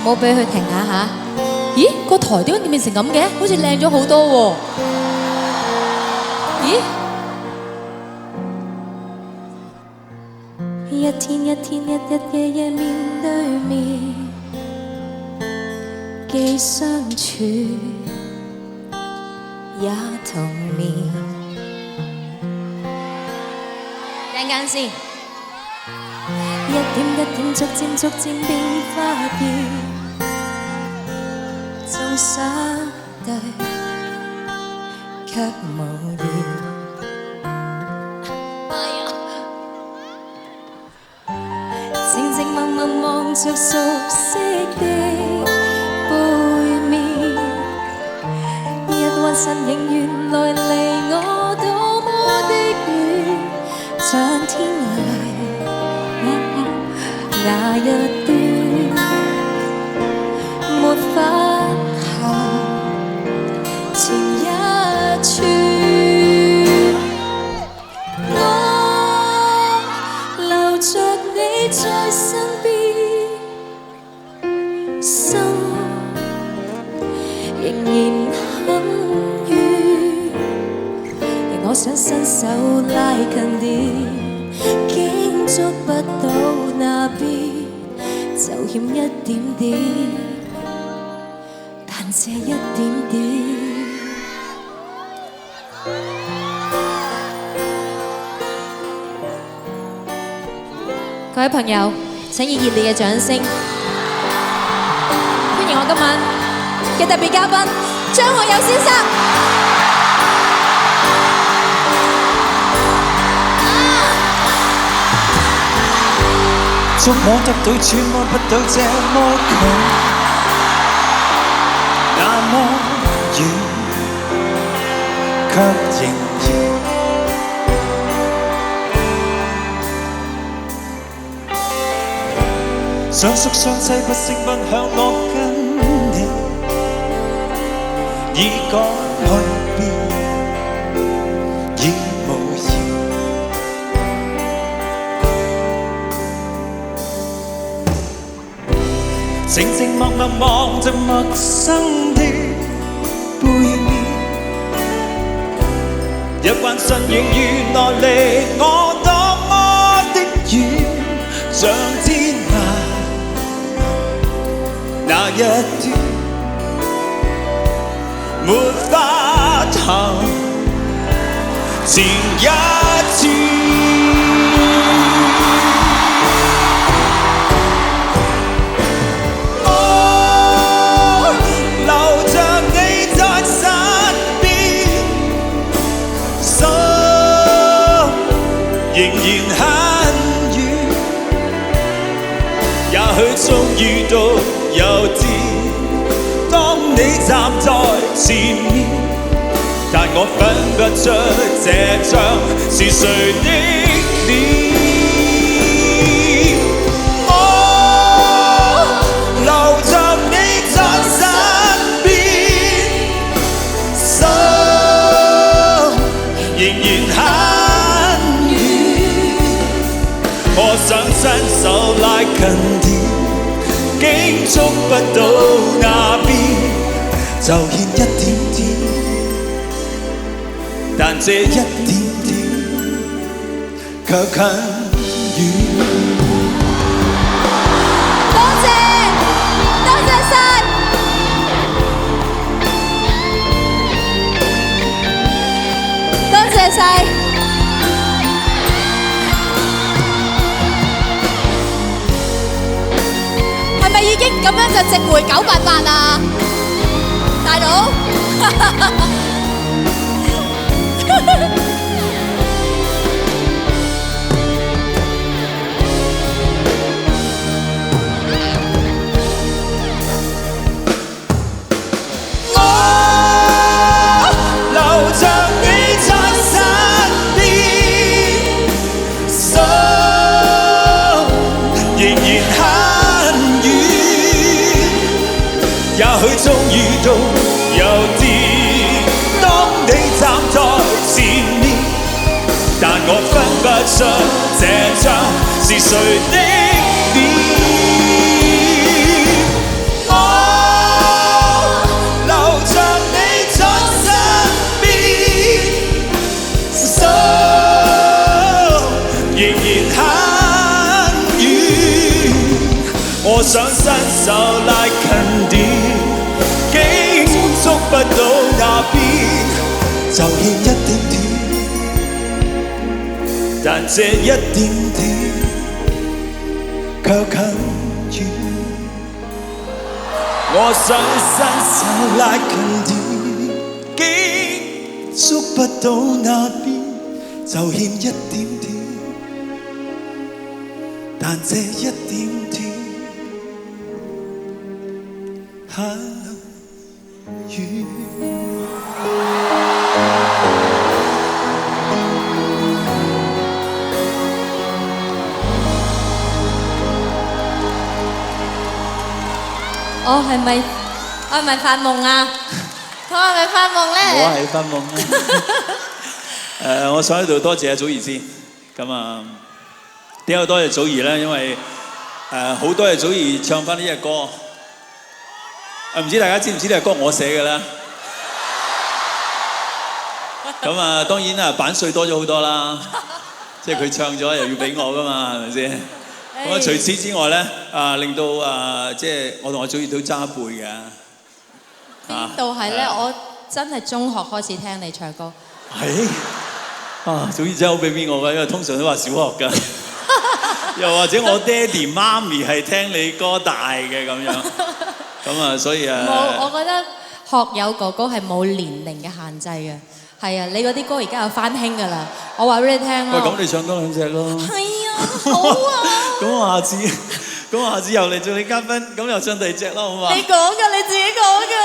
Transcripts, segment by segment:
唔好俾佢停下嚇。咦，個台點解變成咁嘅？好似靚咗好多喎。咦？一天一天，日日夜夜面對面，既相處也同眠。陣間先。一點一點，逐漸變花葉，縱相對卻無言。靜靜默默望着熟悉的背面，日幻身影原來離我多麼的遠，像天涯那一端，沒法行前一寸。我留着你在身邊，心仍然很遠，而我想伸手拉近點，竟捉不到那邊，就欠一點點，但這一點點。各位朋友，請以熱烈嘅掌聲，歡迎我今晚嘅特別嘉賓張學友先生。觸摸得到，揣摩不到這麼近，那麼遠，卻仍然相宿相棲，不聲不響，我跟你已趕去邊，已無言。靜靜默默望着陌生的背面，一幻身影原來離我多麼的遠，像天涯那一端，沒法行前一寸。仍然很遠，也許終遇到有天，當你站在前面，但我分不出這張是誰的臉。我留着你在身邊，心仍然很。我想伸手拉近點，竟觸不到那邊，就欠一點點，但這一點點卻很遠。多謝，多謝晒，多謝晒。已經咁樣就值回988啦，大佬。我留着你在身邊，心仍然很遠。也許終遇到有天，當你站在前面，但我分不出這張是誰的臉。想伸手拉近點，竟觸不到那邊，就欠一點點，但這一點點卻近遠。我想伸手拉近點，竟觸不到那邊，就欠一點點，但這一點點很遠。我係咪發夢啊？我係咪發夢咧？我係發夢啦。我想喺度多謝阿祖兒先。咁啊，點解多謝祖兒咧？因為好多謝祖兒唱翻呢隻歌。唔知大家知唔知呢隻歌我寫嘅咧？咁啊，當然啊，版稅多咗好多啦。即係佢唱咗又要俾我噶嘛，係咪先？咁啊，除此之外咧，令到即係我同阿祖兒都揸背嘅。邊度係咧？我真係中學開始聽你唱歌。係祖兒真係好俾面我㗎，因為通常都話小學㗎。又或者我爹哋媽咪係聽你歌大嘅咁樣。咁啊，所以冇，我覺得學友哥哥係冇年齡嘅限制嘅。係啊，你嗰啲歌而家又翻興㗎啦。我話俾你聽喂，咁你唱多兩隻咯。係啊，好啊。咁我下次又嚟做你嘉賓，咁又唱第二隻咯，好嘛？你講㗎，你自己講㗎。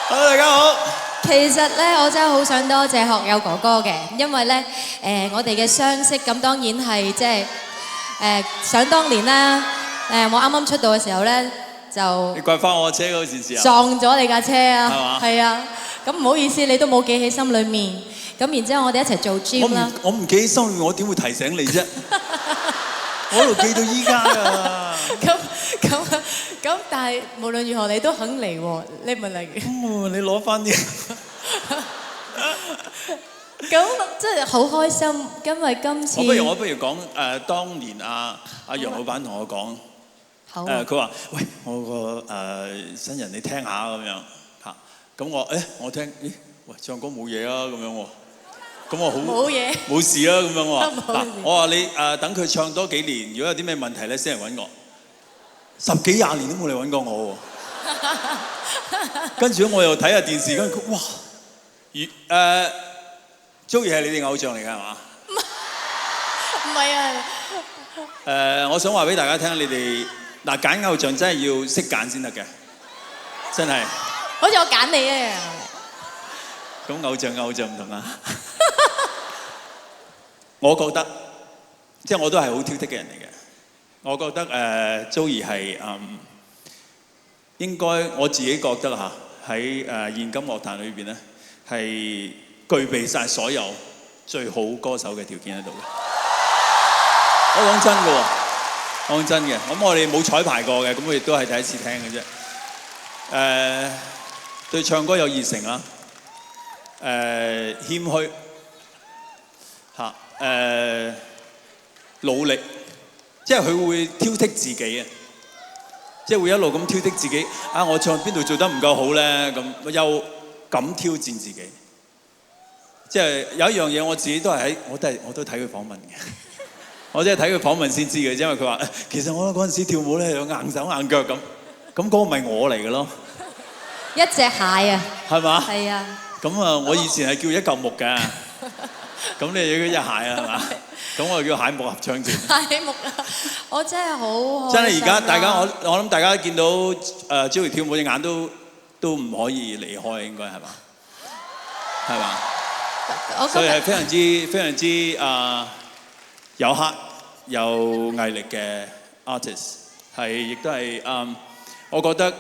Hello，大家好。其實咧，我真係好想多謝學友哥哥嘅，因為咧，我哋嘅相識咁當然係即係想當年啦。我啱啱出道嘅時候咧，就你刮翻我車嗰陣時啊，撞咗你架車啊，係嘛？係啊，咁唔好意思，你都冇記喺心裏面。咁然之後我哋一齊做 gym 啦。我唔記喺心裏面，我點會提醒你啫？我喺度記到依家啊！咁，但係無論如何你都肯嚟喎，你咪嚟。你攞翻啲。咁真係好開心，因為今次我不如講當年阿楊老闆同我講，佢話：喂，我個新人你聽下咁樣嚇。咁我聽，喂唱歌冇嘢啊咁樣喎。咁我好冇嘢，冇事啦咁樣我話。嗱，我話你等佢唱多幾年，如果有啲咩問題咧，先嚟揾我。10幾20年都冇嚟揾過我喎。跟住我又睇下電視，跟住哇，Joey 係你哋偶像嚟㗎係嘛？唔係啊。我想話俾大家聽，你哋嗱揀偶像真係要識揀先得嘅，真係。好似我揀你一樣。咁偶像唔同啊。我覺得，即係我都係好挑剔嘅人嚟嘅。我覺得Joey 係應該我自己覺得嚇喺現今樂壇裏邊咧係具備晒所有最好歌手嘅條件喺度嘅。我講真嘅喎，講真嘅。咁我哋冇彩排過嘅，咁我亦都係第一次聽嘅啫。對唱歌有熱誠啦，謙虛嚇，努力。即係佢會挑剔自己啊！即係會一路咁挑剔自己啊！我唱邊度做得唔夠好咧？咁又敢挑戰自己。即係有一樣嘢我自己都係我都睇佢訪問嘅。我即係睇佢訪問先知嘅，因為佢話其實我嗰陣時跳舞咧有硬手硬腳咁，咁嗰個咪我嚟嘅咯。一隻蟹啊！係嘛？係啊。咁啊，我以前係叫一嚿木嘅。咁你要一隻蟹啊，係嘛？咁我叫蟹木合唱團。蟹木啊！我真係好真係而家大家我諗大家見到Joey 跳舞隻眼都唔可以離開，應該係嘛？係嘛？所以係非常之有黑有毅力嘅 artist， 係亦都係我覺得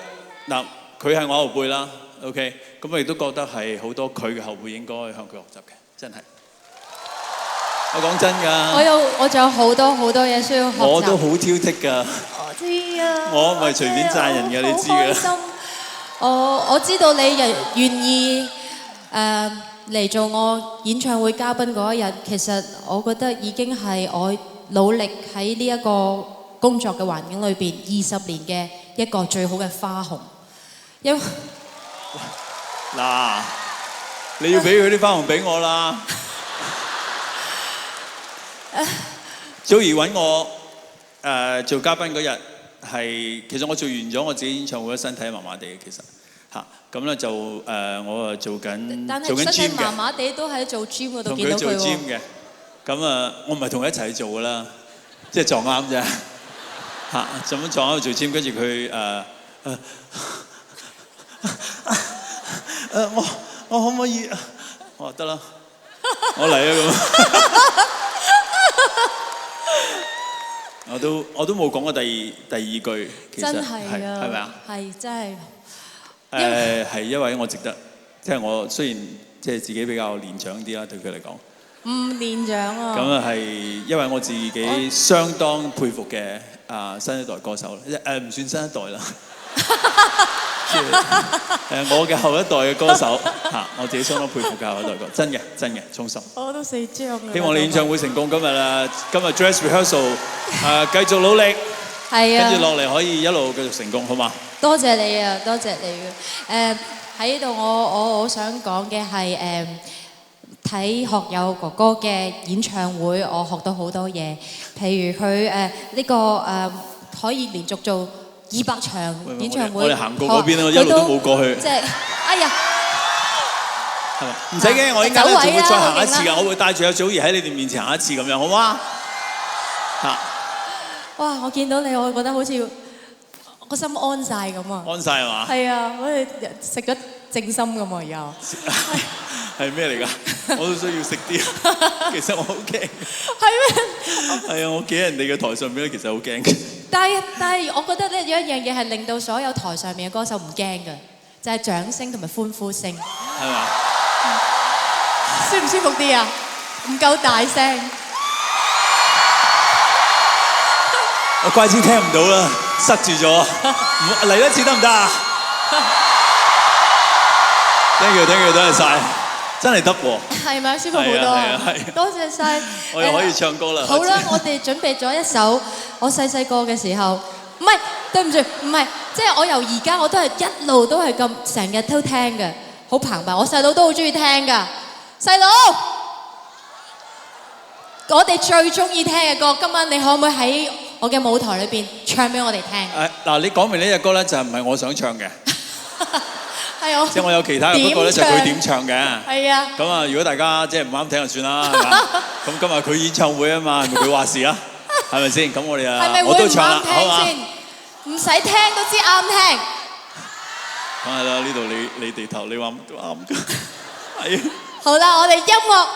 嗱佢係我後輩啦 ，OK， 咁我亦都覺得係好多佢嘅後輩應該向佢學習嘅，真係。我講真㗎，我仲有好多嘢需要學習。我都好挑剔㗎。我知啊。我唔係隨便讚人嘅，你知㗎。我知道你願意嚟做我演唱會嘉賓嗰一日，其實我覺得已經係我努力喺呢一個工作嘅環境裏邊20年嘅一個最好嘅花紅。因嗱，你要俾佢啲花紅俾我啦。Joey 揾我做嘉賓嗰日係，其實我做完咗我自己演唱會，身體麻麻地嘅其實嚇，咁咧就我做緊 gym 嘅，麻麻地都喺做 gym 嗰度同見到佢喎。佢做 gym 嘅，咁我唔係同佢一齊做噶啦，即係撞啱啫嚇，就咁撞啱做 gym，跟住佢我可唔可以？我話得啦，我嚟啊咁。我都冇講過第二句，其實真係啊，係咪啊？係真係。係因為我值得，即係我雖然即係自己比較年長啲啦，對佢嚟講。唔年長啊。咁係因為我自己相當佩服嘅新一代歌手，唔算新一代啦。我嘅後一代嘅歌手嚇，我自己相當佩服嘅後一代歌，真嘅，衷心。我都4張啦。希望你演唱會成功，今日 dress rehearsal 繼續努力，係啊，跟住落嚟可以一路繼續成功，好嘛？多謝你啊，多謝你嘅。喺呢度我想講嘅係睇學友哥哥嘅演唱會，我學到好多嘢，譬如佢呢個可以連續做200場演唱會，我哋行過嗰邊，我一路都冇過去。即係，哎呀，唔使驚，我依家咧仲會再行一次㗎，我會帶住阿祖兒喺你哋面前行一次咁樣，好嗎？嚇！哇！我見到你，我覺得好似個心安晒咁啊！安晒係嘛？係啊，好似食咗正心咁啊！又係咩嚟㗎？我都需要食啲。其實我好驚。係咩？係啊，我企喺人哋嘅台上邊咧，其實好驚嘅。但係，我覺得咧有一樣嘢係令到所有台上面嘅歌手唔驚嘅，就係掌聲同埋歡呼聲。係嘛？舒唔舒服啲啊？唔夠大聲。我怪之聽唔到啦，塞住咗。嚟一次得唔得啊 ？Thank you，多謝晒，真係得喎。係咪舒服好多啊？多謝晒。我又可以唱歌啦。好啦，我哋準備咗一首我細個嘅時候，唔係，對唔住，唔係，即係我由而家我都係一路都係咁成日都聽嘅，好澎湃。我細佬都好中意聽㗎，細佬。我哋最中意聽嘅歌，今晚你可唔可以喺我嘅舞台裏邊唱俾我哋聽？嗱，你講明呢隻歌咧，就唔係我想唱嘅，係我即係我有其他嘅，不過咧就佢點唱嘅。係啊。咁啊，如果大家即係唔啱聽就算啦，係嘛？咁今日佢演唱會啊嘛，係咪佢話事啊？係咪先？咁我哋啊，我都唱啦，好嘛？唔使聽都知啱聽。梗係啦，呢度你地頭，你話都啱㗎。係。好啦，我哋音樂。